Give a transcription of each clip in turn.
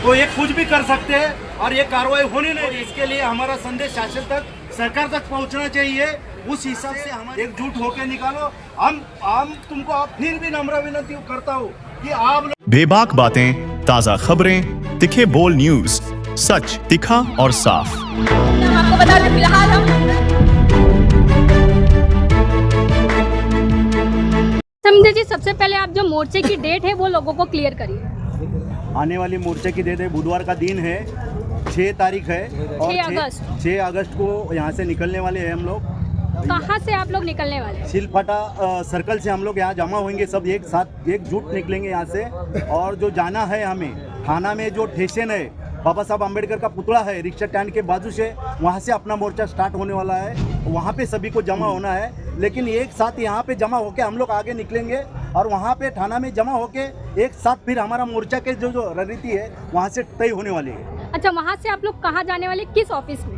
तो ये कुछ भी कर सकते हैं और ये कार्रवाई होनी नहीं। इसके लिए हमारा संदेश शासन तक, सरकार तक पहुंचना चाहिए। उस हिसाब से हम एकजुट होकर निकालो। हम तुमको फिर भी नम्र विनती करता हूँ कि आप बेबाक बातें, ताज़ा खबरें, तिखे बोल न्यूज, सच तिखा और साफ। आपको बता दें फिलहाल हम समझे जी, सबसे पहले आप जो मोर्चे की डेट है वो लोगों को क्लियर करिए। आने वाली मोर्चे की डेट है, बुधवार का दिन है, 6 तारीख है और 6 अगस्त को यहाँ से निकलने वाले हैं हम लोग। कहाँ से आप लोग निकलने वाले हैं? सिलफाटा सर्कल से हम लोग यहाँ जमा होंगे, सब एक साथ एकजुट निकलेंगे यहाँ से। और जो जाना है हमें थाना में, जो स्टेशन है बाबा साहब अम्बेडकर का पुतला है रिक्शा स्टैंड के बाजू से, वहाँ से अपना मोर्चा स्टार्ट होने वाला है। वहाँ पे सभी को जमा होना है, लेकिन एक साथ यहाँ पे जमा होके हम लोग आगे निकलेंगे और वहाँ पे थाना में जमा होके एक साथ फिर हमारा मोर्चा के जो रणनीति है वहाँ से तय होने वाली है। अच्छा, वहाँ से आप लोग कहाँ जाने वाले, किस ऑफिस में?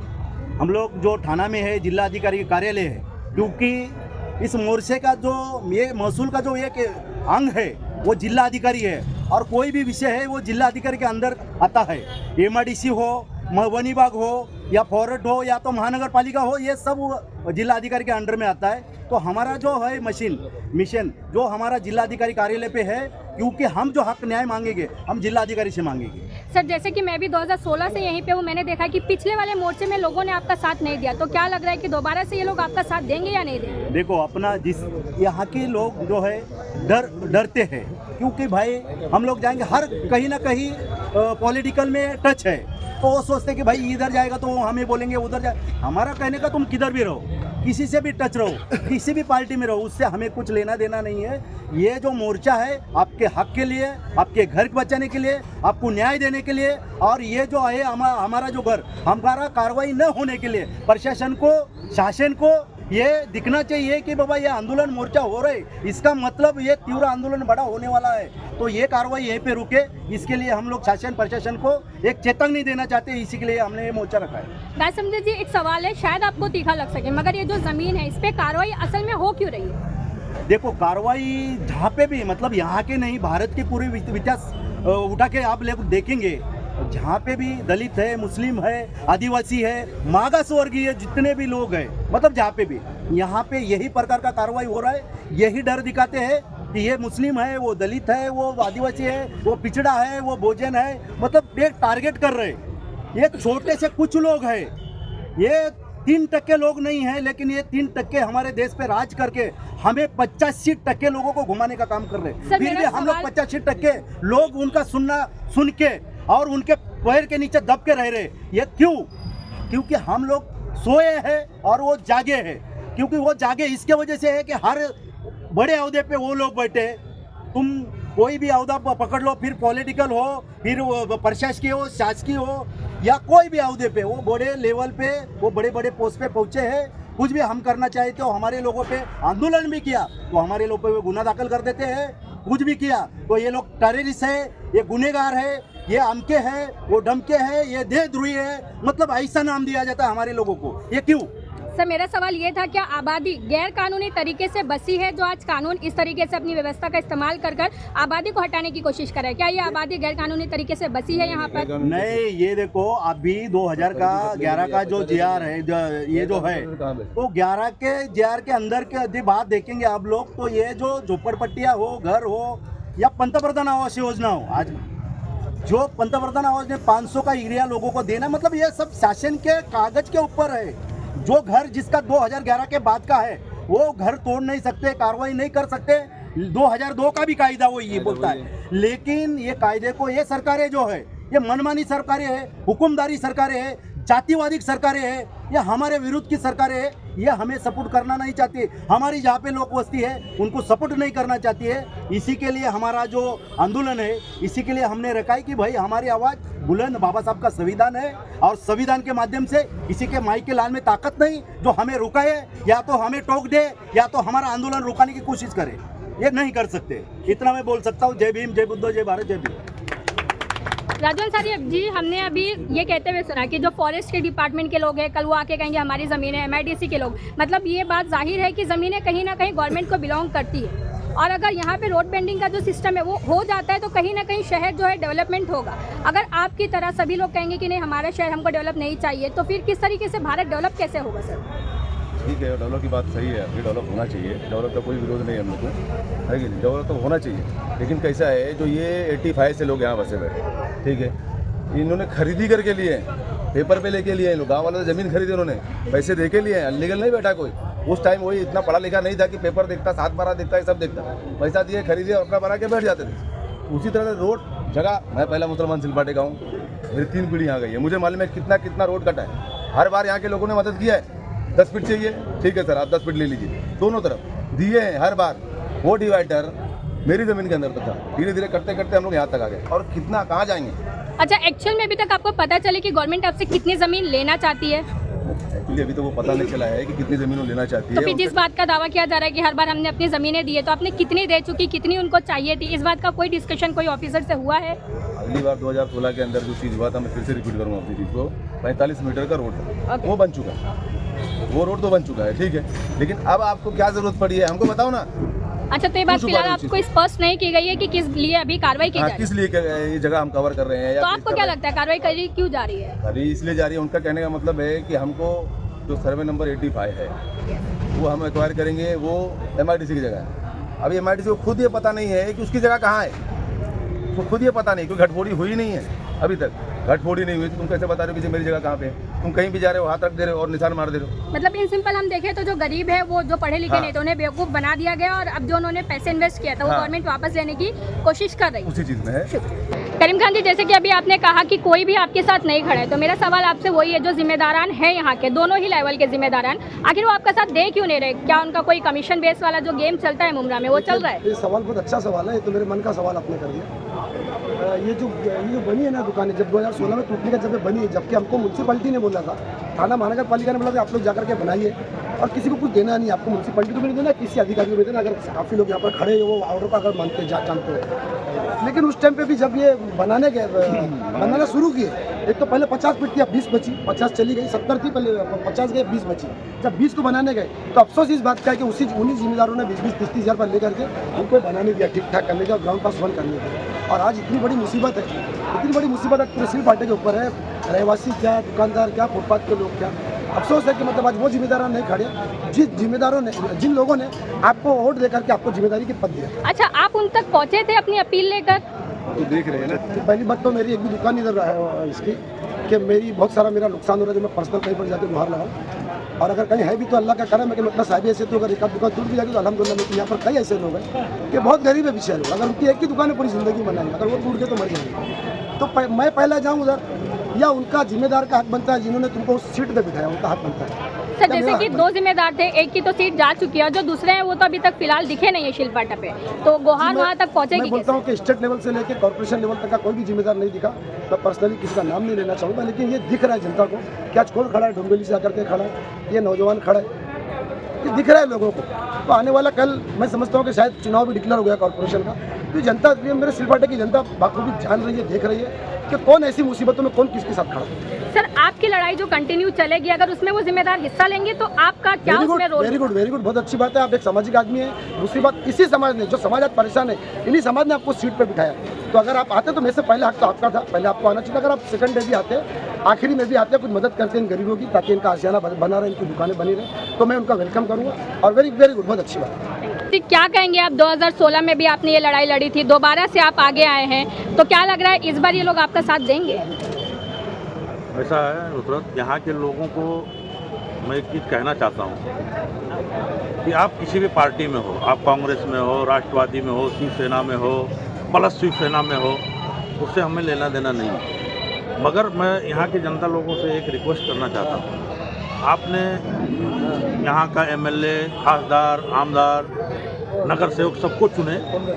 हम लोग जो थाना में है जिला अधिकारी कार्यालय है, क्योंकि इस मोर्चे का जो ये महसूल का जो एक अंग है वो जिला अधिकारी है और कोई भी विषय है वो जिला अधिकारी के अंदर आता है। एमआरडीसी हो, वन विभाग हो या फॉरेस्ट हो या तो महानगर पालिका हो, ये सब जिला अधिकारी के अंडर में आता है। तो हमारा जो है मिशन जो हमारा जिला अधिकारी कार्यालय पे है, क्योंकि हम जो हक न्याय मांगेंगे हम जिला अधिकारी से मांगेंगे। सर, जैसे कि मैं भी 2016 से यहीं पे हूँ, मैंने देखा कि पिछले वाले मोर्चे में लोगों ने आपका साथ नहीं दिया, तो क्या लग रहा है कि दोबारा से ये लोग आपका साथ देंगे या नहीं देंगे? देखो, अपना जिस यहाँ के लोग जो है डरते हैं, क्योंकि भाई हम लोग जाएंगे हर कहीं ना कहीं पॉलिटिकल में टच है, तो वो सोचते कि भाई इधर जाएगा तो हमें बोलेंगे उधर जाए। हमारा कहने का तुम किधर भी रहो, किसी से भी टच रहो, किसी भी पार्टी में रहो, उससे हमें कुछ लेना देना नहीं है। ये जो मोर्चा है आपके हक के लिए, आपके घर बचाने के लिए, आपको न्याय देने के लिए, और ये जो है हमारा जो घर, हमारा कार्रवाई न होने के लिए प्रशासन को, शासन को ये दिखना चाहिए कि बाबा ये आंदोलन मोर्चा हो रहा है, इसका मतलब ये तीव्र आंदोलन बड़ा होने वाला है, तो ये कार्रवाई यहीं पे रुके। इसके लिए हम लोग शासन प्रशासन को एक चेतावनी देना चाहते हैं, इसी के लिए हमने ये मोर्चा रखा है। गाय समझे जी, एक सवाल है, शायद आपको तीखा लग सके, मगर ये जो जमीन है इस पे कार्रवाई असल में हो क्यों रही है? देखो, कार्रवाई जहाँ पे भी, मतलब यहाँ के नहीं, भारत के पूरे इतिहास उठा के आप देखेंगे, जहाँ पे भी दलित है, मुस्लिम है, आदिवासी है, मागास वर्गीय जितने भी लोग हैं, मतलब जहाँ पे भी, यहाँ पे यही प्रकार का कार्रवाई हो रहा है। यही डर दिखाते हैं कि ये मुस्लिम है, वो दलित है, वो आदिवासी है, वो पिछड़ा है, वो भोजन है, मतलब एक टारगेट कर रहे हैं। ये छोटे से कुछ लोग हैं, ये 3% लोग नहीं है, लेकिन ये 3% हमारे देश पे राज करके हमें 85% लोगों को घुमाने का काम कर रहे हैं। फिर भी हम लोग 85% लोग उनका सुन के और उनके पैर के नीचे दब के रह रहे। ये क्यों? क्योंकि हम लोग सोए हैं और वो जागे हैं। क्योंकि वो जागे इसके वजह से है कि हर बड़े अहदे पे वो लोग बैठे। तुम कोई भी अहदा पकड़ लो, फिर पॉलिटिकल हो, फिर प्रशासकीय हो, शासकीय हो, या कोई भी अहदे पे, वो बड़े लेवल पे, वो बड़े बड़े पोस्ट पे पहुंचे हैं। कुछ भी हम करना चाहे तो हमारे लोगों पे आंदोलन भी किया तो हमारे लोगों पे गुनाह दाखिल कर देते हैं। कुछ भी किया तो ये लोग टेररिस्ट है, ये गुनहगार है, ये अमके है, वो डमके है, ये देशद्रोही है, मतलब ऐसा नाम दिया जाता है हमारे लोगों को। ये क्यों? सर, मेरा सवाल ये था, क्या आबादी गैर कानूनी तरीके से बसी है, जो आज कानून इस तरीके से अपनी व्यवस्था का इस्तेमाल कर आबादी को हटाने की कोशिश कर रहा है? क्या ये आबादी गैर कानूनी तरीके से बसी है यहाँ पर? नहीं, ये देखो, अभी 2011 का जो जीआर है, ये जो है, तो 11 के जीआर के अंदर के यदि बात देखेंगे आप लोग, तो ये जो झोपड़पट्टियाँ हो, घर हो, या पंतप्रधान आवास योजना हो, आज जो पंतप्रधान आवास ने 500 का एरिया लोगों को देना, मतलब ये सब शासन के कागज के ऊपर है। जो घर जिसका 2011 के बाद का है वो घर तोड़ नहीं सकते, कार्रवाई नहीं कर सकते। 2002 का भी कायदा वो ये बोलता है, लेकिन ये कायदे को ये सरकारें जो है, ये मनमानी सरकारें है, हुकुमदारी सरकारें है, जातिवादी सरकारें है, ये हमारे विरुद्ध की सरकारें है, ये हमें सपोर्ट करना नहीं चाहती। हमारी जहाँ पे लोग बस्ती है उनको सपोर्ट नहीं करना चाहती है। इसी के लिए हमारा जो आंदोलन है, इसी के लिए हमने रखा है कि भाई हमारी आवाज़ बुलंद, बाबा साहब का संविधान है, और संविधान के माध्यम से किसी के माई के लाल में ताकत नहीं जो हमें रुकाए, या तो हमें टोक दे या तो हमारा आंदोलन रुकाने की कोशिश करे। ये नहीं कर सकते। इतना मैं बोल सकता हूँ। जय भीम, जय बुद्ध, जय भारत, जय भीम। राजवन साहब जी, हमने अभी ये कहते हुए सुना कि जो फॉरेस्ट के डिपार्टमेंट के लोग हैं, कल वो आके कहेंगे हमारी ज़मीन है, MIDC के लोग, मतलब ये बात जाहिर है कि ज़मीनें कहीं ना कहीं गवर्नमेंट को बिलोंग करती है। और अगर यहाँ पे रोड बेंडिंग का जो सिस्टम है वो हो जाता है तो कहीं ना कहीं शहर जो है डेवलपमेंट होगा। अगर आपकी तरह सभी लोग कहेंगे कि नहीं हमारा शहर हमको डेवलप नहीं चाहिए, तो फिर किस तरीके से भारत डेवलप कैसे होगा सर? ठीक है, डेवलप की बात सही है, अभी डेवलप होना चाहिए, डेवलप का कोई विरोध नहीं है हम लोग को, है कि नहीं, डेवलप तो होना चाहिए। लेकिन कैसा है, जो ये 85 से लोग यहाँ बसे हुए, ठीक है, इन्होंने खरीदी करके लिए, पेपर पे लेके लिए, लोग गाँव वाले तो ज़मीन खरीदी उन्होंने, पैसे दे के लिए, अनलीगल नहीं बैठा कोई। उस टाइम वही इतना पढ़ा लिखा नहीं था कि पेपर देखता, 7/12 देखता, ये सब देखता, पैसा दिए, खरीदे और अपना बना के बैठ जाते थे। उसी तरह से रोड जगह, मैं पहला मुसलमान सिलपाटे का हूँ, मेरी 3 पीढ़ी यहाँ गई है, मुझे मालूम है कितना रोड कटा है। हर बार यहाँ के लोगों ने मदद किया है। 10 फीट चाहिए, ठीक है सर, आप 10 फीट ले लीजिए, दोनों तरफ दिए हैं हर बार। वो डिवाइडर मेरी ज़मीन के अंदर तक था, धीरे धीरे करते करते हम लोग यहाँ तक आ गए, और कितना कहाँ जाएंगे। अच्छा, एक्चुअल में अभी तक आपको पता चले कि गवर्नमेंट आपसे कितनी ज़मीन लेना चाहती है? एक्चुअली अभी तो वो पता नहीं चला है कि कितनी ज़मीन वो लेना चाहती तो है। फिर जिस बात का दावा किया जा रहा है कि हर बार हमने अपनी ज़मीनें दी है, तो आपने कितनी दे चुकी, कितनी उनको चाहिए थी, इस बात का कोई डिस्कशन कोई ऑफिसर से हुआ है? अगली बार 2016 के अंदर जो चीज़ हुआ था, मैं फिर से रिपीट करूँगा उसी चीज़ को, 45 मीटर का रोड था, वो बन चुका है, वो रोड तो बन चुका है, ठीक है, लेकिन अब आपको क्या ज़रूरत पड़ी है हमको बताओ ना। अच्छा, तो ये बात फिलहाल आपको स्पष्ट नहीं की गई है कि किस लिए अभी कार्रवाई की जा रही है? किस लिए ये जगह हम कवर कर रहे हैं, तो आपको क्या लगता है कार्रवाई करी क्यों जा रही है? खाली इसलिए जा रही है, उनका कहने का मतलब है कि हमको जो सर्वे नंबर 85 है वो हम एक्वायर करेंगे, वो MIDC की जगह है। अभी MIDC को खुद ये पता नहीं है कि उसकी जगह कहाँ है, उसको खुद ये पता नहीं, क्योंकि घटफोड़ी हुई नहीं है अभी तक, घटफोड़ी नहीं हुई तो तुम कैसे बता रहे हो कि मेरी जगह कहाँ पे है? तुम कहीं भी जा रहे हो, हाथ रख दे रहे हो और निशान मार दे रहे हो। मतलब इन सिंपल हम देखें तो जो गरीब है, वो जो पढ़े लिखे नहीं, तो उन्हें बेवकूफ़ बना दिया गया, और अब जो उन्होंने पैसे इन्वेस्ट किया था वो गवर्नमेंट वापस लेने की कोशिश कर रही है। उसी चीज़ में है। करीम खान जी, जैसे कि अभी आपने कहा कि कोई भी आपके साथ नहीं खड़ा है, तो मेरा सवाल आपसे वही है, जो जिम्मेदारान है यहाँ के, दोनों ही लेवल के जिम्मेदारान, आखिर वो आपका साथ दे क्यों नहीं रहे? क्या उनका कोई कमीशन बेस वाला जो गेम चलता है मुमरा में, वो चल रहा है? ये सवाल बहुत अच्छा सवाल है, ये तो मेरे मन का सवाल आपने कर दिया। ये जो बनी है ना दुकानें, जब 2016 में टूटने का जब ये बनी है, जबकि हमको म्यूनसिपैलिटी ने बोला था, थाना महानगर पालिका ने बोला था आप लोग जाकर के बनाइए, और किसी को कुछ देना नहीं, आपको म्यूनसिपैलिटी को भी नहीं देना, किसी अधिकारी को भी देना। अगर काफ़ी लोग यहाँ पर खड़े हो वो ऑर्डर का अगर मानते जानते हैं, लेकिन उस टाइम पे भी जब ये बनाना शुरू किए, एक तो पहले 50 फीट थी, अब 20 बची, 50 चली गई, 70 थी, पहले 50 गए, 20 बची। जब 20 को बनाने गए तो अफसोस इस बात का है कि उन्हीं जिम्मेदारों ने 20-20, 30-30 हज़ार पर लेकर के उनको बनाने दिया, ठीक ठाक करने का, ग्राउंड पास 1 करने का। और आज इतनी बड़ी मुसीबत है, इतनी बड़ी मुसीबत पूरे सिलपाटे के ऊपर है, रहवासी क्या, दुकानदार क्या, फुटपाथ के लोग क्या। अफसोस है कि मतलब आज वो जिम्मेदार नहीं खड़े, जिन लोगों ने आपको वोट देकर के आपको जिम्मेदारी के पद दिया। अच्छा, आप उन तक पहुँचे थे अपनी अपील लेकर? तो देख रहे हैं ना, पहली बात तो मेरी एक भी दुकान इधर है इसकी, कि मेरी बहुत सारा मेरा नुकसान हो रहा है, जो मैं पर्सनल कहीं पर जाकर गुहार लगाऊँ, और अगर कहीं है भी तो अल्लाह का करम है कि मतलब साहब ऐसे तो अगर एक आध दुकान टूट भी जाएगी तो अल्हम्दुलिल्लाह, लेकिन यहाँ पर कई ऐसे लोग हैं कि बहुत गरीब है पीछे लोग, अगर उनकी एक ही दुकान है पूरी ज़िंदगी बनाएंगे, अगर वो टूट गए तो मर जाएंगे। तो मैं पहले जाऊँ उधर, या उनका जिम्मेदार का हक बनता है जिन्होंने तुमको उस सीट पे बिठाया, उनका हक बनता है। सर, जैसे कि 2 जिम्मेदार थे, एक की तो सीट जा चुकी है, और जो दूसरे हैं वो तो अभी तक फिलहाल दिखे नहीं है शिलपाटा पे, तो गुहार वहाँ तक पहुँचेगी? मैं बोलता हूँ कि स्टेट लेवल से लेकर कॉर्पोरेशन लेवल तक का कोई भी जिम्मेदार नहीं दिखा। मैं पर्सनली किसी का नाम नहीं लेना चाहूँगा, लेकिन ये दिख रहा है जनता को कि आज कौन खड़ा है, डोंबिवली से आकर के खड़ा है, ये नौजवान खड़ा है, ये दिख रहा है लोगों को। तो आने वाला कल मैं समझता हूँ कि शायद चुनाव भी डिक्लेयर हो गया कॉर्पोरेशन का, तो जनता, मेरे सिलपाटे की जनता बाखूबी जान रही है, देख रही है कि कौन ऐसी मुसीबतों में कौन किसके साथ खड़ा है। सर, आपकी लड़ाई जो कंटिन्यू चलेगी, अगर उसमें वो जिम्मेदार हिस्सा लेंगे तो आपका क्या उसमें रोल? वेरी गुड, बहुत अच्छी बात है, आप एक सामाजिक आदमी है। दूसरी बात, इसी समाज ने, जो समाज आज परेशान है, इन्हीं समाज ने आपको सीट पे बिठाया, तो अगर आप आते तो मेरे से पहले हक तो आपका था, पहले आपको आना चाहिए। अगर आप सेकंड डे भी आते, आखिरी में भी आते, कुछ मदद करते हैं इन गरीबों की, ताकि इनका आशियाना बना रहे, इनकी दुकानें बनी रहे, तो मैं उनका वेलकम करूँगा। और वेरी गुड, बहुत अच्छी बात है। क्या कहेंगे आप? 2016 में भी आपने ये लड़ाई लड़ी थी, दोबारा से आप आगे आए हैं, तो क्या लग रहा है इस बार ये लोग आपका साथ देंगे? ऐसा है नुसरत, यहाँ के लोगों को मैं एक चीज़ कहना चाहता हूँ कि आप किसी भी पार्टी में हो, आप कांग्रेस में हो, राष्ट्रवादी में हो, शिवसेना में हो, प्लस शिवसेना में हो, उससे हमें लेना देना नहीं है। मगर मैं यहाँ की जनता लोगों से एक रिक्वेस्ट करना चाहता हूँ, आपने यहाँ का MLA, खासदार, आमदार, नगर सेवक सबको चुने,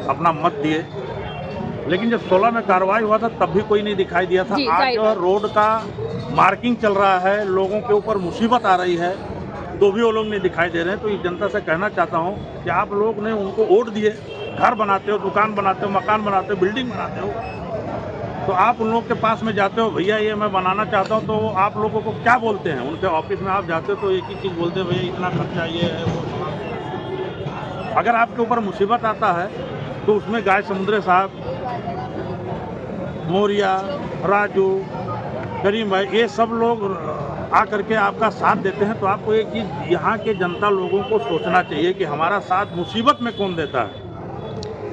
अपना मत दिए, लेकिन जब 16 में कार्रवाई हुआ था तब भी कोई नहीं दिखाई दिया था। आज जो रोड का मार्किंग चल रहा है, लोगों के ऊपर मुसीबत आ रही है, तो भी वो लोग नहीं दिखाई दे रहे हैं। तो इस जनता से कहना चाहता हूँ कि आप लोग ने उनको वोट दिए, घर बनाते हो, दुकान बनाते हो, मकान बनाते हो, बिल्डिंग बनाते हो, तो आप उन लोग के पास में जाते हो, भैया ये मैं बनाना चाहता हूँ, तो आप लोगों को क्या बोलते हैं? उनके ऑफिस में आप जाते हो तो एक ही चीज़ बोलते हैं, भैया इतना खर्चा ये है वो। अगर आपके ऊपर मुसीबत आता है तो उसमें गाय समुद्रे साहब, मौर्या, राजू, करीम भाई, ये सब लोग आकर के आपका साथ देते हैं। तो आपको एक चीज़ यहाँ के जनता लोगों को सोचना चाहिए कि हमारा साथ मुसीबत में कौन देता है,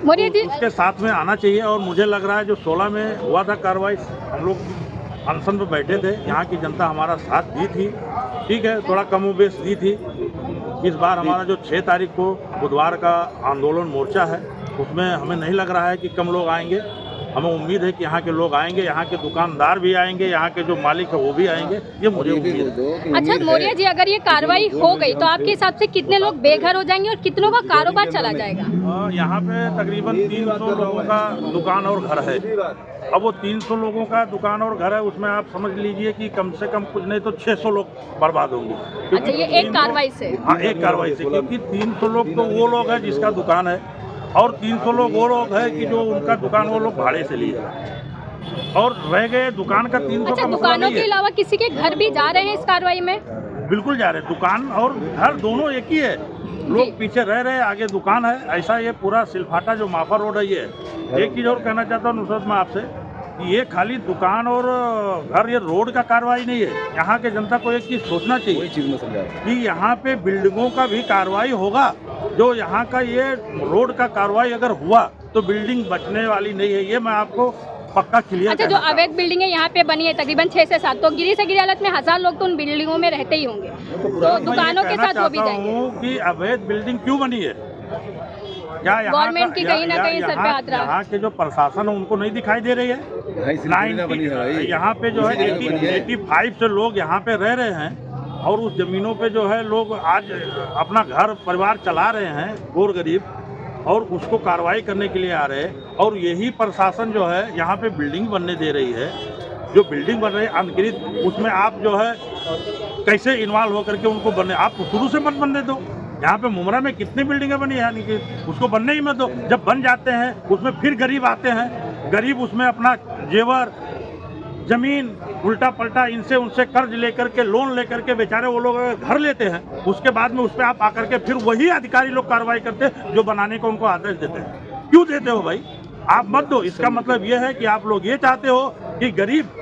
मौर्य जी, उसके साथ में आना चाहिए। और मुझे लग रहा है जो 16 में हुआ था कार्रवाई, हम लोग अनशन पर बैठे थे, यहाँ की जनता हमारा साथ दी थी, ठीक है, थोड़ा कमोबेश दी थी। इस बार हमारा जो 6 तारीख को बुधवार का आंदोलन मोर्चा है, उसमें हमें नहीं लग रहा है कि कम लोग आएंगे। हमें उम्मीद है कि यहाँ के लोग आएंगे, यहाँ के दुकानदार भी आएंगे, यहाँ के जो मालिक है वो भी आएंगे, ये मुझे उम्मीद है। अच्छा मौर्य जी, अगर ये कार्रवाई हो गई तो आपके हिसाब से कितने लोग बेघर हो जाएंगे और कितनों का कारोबार चला जाएगा? यहाँ पे तकरीबन 300 लोगों का दुकान और घर है। अब वो 300 लोगों का दुकान और घर है, उसमें आप समझ लीजिए कि कम से कम कुछ नहीं तो 600 लोग बर्बाद होंगे। अच्छा, ये एक कार्रवाई से? हाँ, एक कार्रवाई से, क्योंकि 300 लोग तो वो लोग हैं जिसका दुकान है, और 300 लोग वो लोग हैं कि जो उनका दुकान वो लोग भाड़े से लिए, और रह गए दुकान का 300 अच्छा, का मसला दुकानों नहीं के है। अलावा किसी के घर भी जा रहे हैं इस कार्रवाई में? बिल्कुल जा रहे हैं, दुकान और घर दोनों एक ही है। लोग पीछे रह रहे हैं, आगे दुकान है। ऐसा ये पूरा सिलफाटा जो माफा रोड है ये है। एक चीज़ और कहना चाहता हूँ नुसरत, मैं आपसे, कि ये खाली दुकान और घर, ये रोड का कार्रवाई नहीं है। यहाँ के जनता को एक चीज़ सोचना चाहिए कि यहाँ पे बिल्डिंगों का भी कार्रवाई होगा। जो यहाँ का ये रोड का कार्रवाई अगर हुआ तो बिल्डिंग बचने वाली नहीं है, ये मैं आपको पक्का क्लियर। अच्छा, जो अवैध बिल्डिंगें यहाँ पे बनी है तकरीबन 6 से 7, तो गिरी से गिरी हालत में 1000 लोग तो उन बिल्डिंगों में रहते ही होंगे, तो दुकानों के साथ वो भी जाएंगे। कि अवैध बिल्डिंग क्यों बनी है? क्या यहाँ गवर्नमेंट की कहीं ना कहीं सर पे हाथ रहा है? यहाँ के जो प्रशासन है उनको नहीं दिखाई दे रही है? यहाँ पे जो है 85 से लोग यहाँ पे रह रहे हैं, और उस जमीनों पे जो है लोग आज अपना घर परिवार चला रहे हैं, गोर गरीब, और उसको कार्रवाई करने के लिए आ रहे हैं। और यही प्रशासन जो है यहाँ पे बिल्डिंग बनने दे रही है। जो बिल्डिंग बन रही है अनधिकृत, उसमें आप जो है कैसे इन्वॉल्व होकर के उनको बनने, आप शुरू से मत बनने दो। यहाँ पे मुमरा में कितनी बिल्डिंगें बनी है, यानी कि उसको बनने ही मत दो। जब बन जाते हैं उसमें फिर गरीब आते हैं, गरीब उसमें अपना जेवर, जमीन, उल्टा पलटा इनसे उनसे कर्ज लेकर के, लोन लेकर के बेचारे वो लोग घर लेते हैं। उसके बाद में उस पर आप आकर के फिर वही अधिकारी लोग कार्रवाई करते हैं जो बनाने को उनको आदेश देते हैं। क्यों देते हो भाई? आप मत दो। इसका मतलब ये है कि आप लोग ये चाहते हो कि गरीब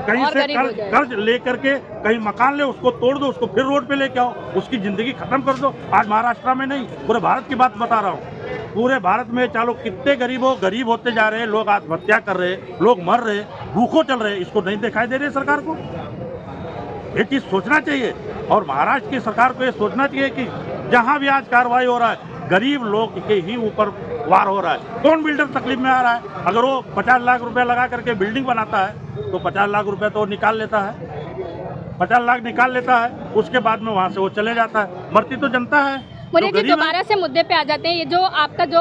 कहीं से कर्ज लेकर के कहीं मकान ले, उसको तोड़ दो, उसको फिर रोड पे लेके आओ, उसकी जिंदगी खत्म कर दो। आज महाराष्ट्र में नहीं, पूरे भारत की बात बता रहा हूँ। पूरे भारत में चालो कितने गरीब होते जा रहे हैं, लोग आत्महत्या कर रहे हैं, लोग मर रहे हैं, भूखों चल रहे हैं। इसको नहीं दिखाई दे रही सरकार को? ये चीज़ सोचना चाहिए। और महाराष्ट्र की सरकार को ये सोचना चाहिए कि जहाँ भी आज कार्रवाई हो रहा है, गरीब लोग के ही ऊपर वार हो रहा है। कौन बिल्डर तकलीफ में आ रहा है? अगर वो 50 लाख रुपया लगा करके बिल्डिंग बनाता है तो 50 लाख रुपया तो निकाल लेता है, 50 लाख निकाल लेता है, उसके बाद में वहाँ से वो चले जाता है। मरती तो जनता है। मुझे जी दोबारा से मुद्दे पे आ जाते हैं, ये जो आपका जो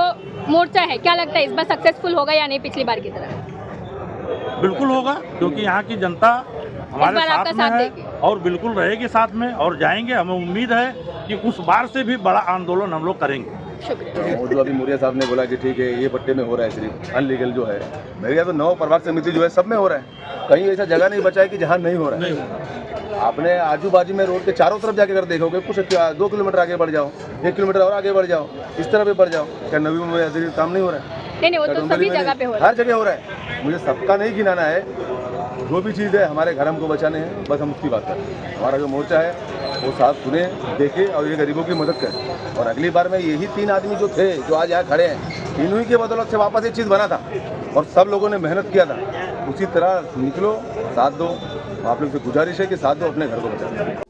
मोर्चा है, क्या लगता है इस बार सक्सेसफुल होगा या नहीं पिछली बार की तरह? बिल्कुल होगा, क्योंकि यहाँ की जनता हमारे साथ में है और बिल्कुल रहेगी साथ में, और जाएंगे। हमें उम्मीद है कि उस बार से भी बड़ा आंदोलन हम लोग करेंगे। और जो अभी मौर्या साहब ने बोला कि ठीक है ये पट्टे में हो रहा है, सिर्फ अनलीगल जो है, मेरे यहाँ तो 9 प्रभाग समिति जो है सब में हो रहा है। कहीं ऐसा जगह नहीं बचा है कि जहाँ नहीं हो रहा है। आपने आजू बाजू में रोड के चारों तरफ जाके अगर देखोगे, कुछ 2 किलोमीटर आगे बढ़ जाओ, 1 किलोमीटर और आगे बढ़ जाओ, इस तरह भी बढ़ जाओ, क्या नवी मुंबई में काम नहीं हो रहा है? नहीं, वो तो सभी जगह पे हो रहा है, हर जगह हो रहा है। मुझे सबका नहीं गिनाना है, जो भी चीज़ है हमारे घर हमको बचाने हैं, बस हम उसकी बात करें। हमारा जो मोर्चा है वो साथ सुने, देखे और ये गरीबों की मदद करें। और अगली बार में यही 3 आदमी जो थे, जो आज यहाँ खड़े हैं, इन्हीं के बदौलत से वापस ये चीज़ बना था और सब लोगों ने मेहनत किया था। उसी तरह निकलो, साथ दो। आप लोग से गुजारिश है कि साथ दो, अपने घर को बचाओ।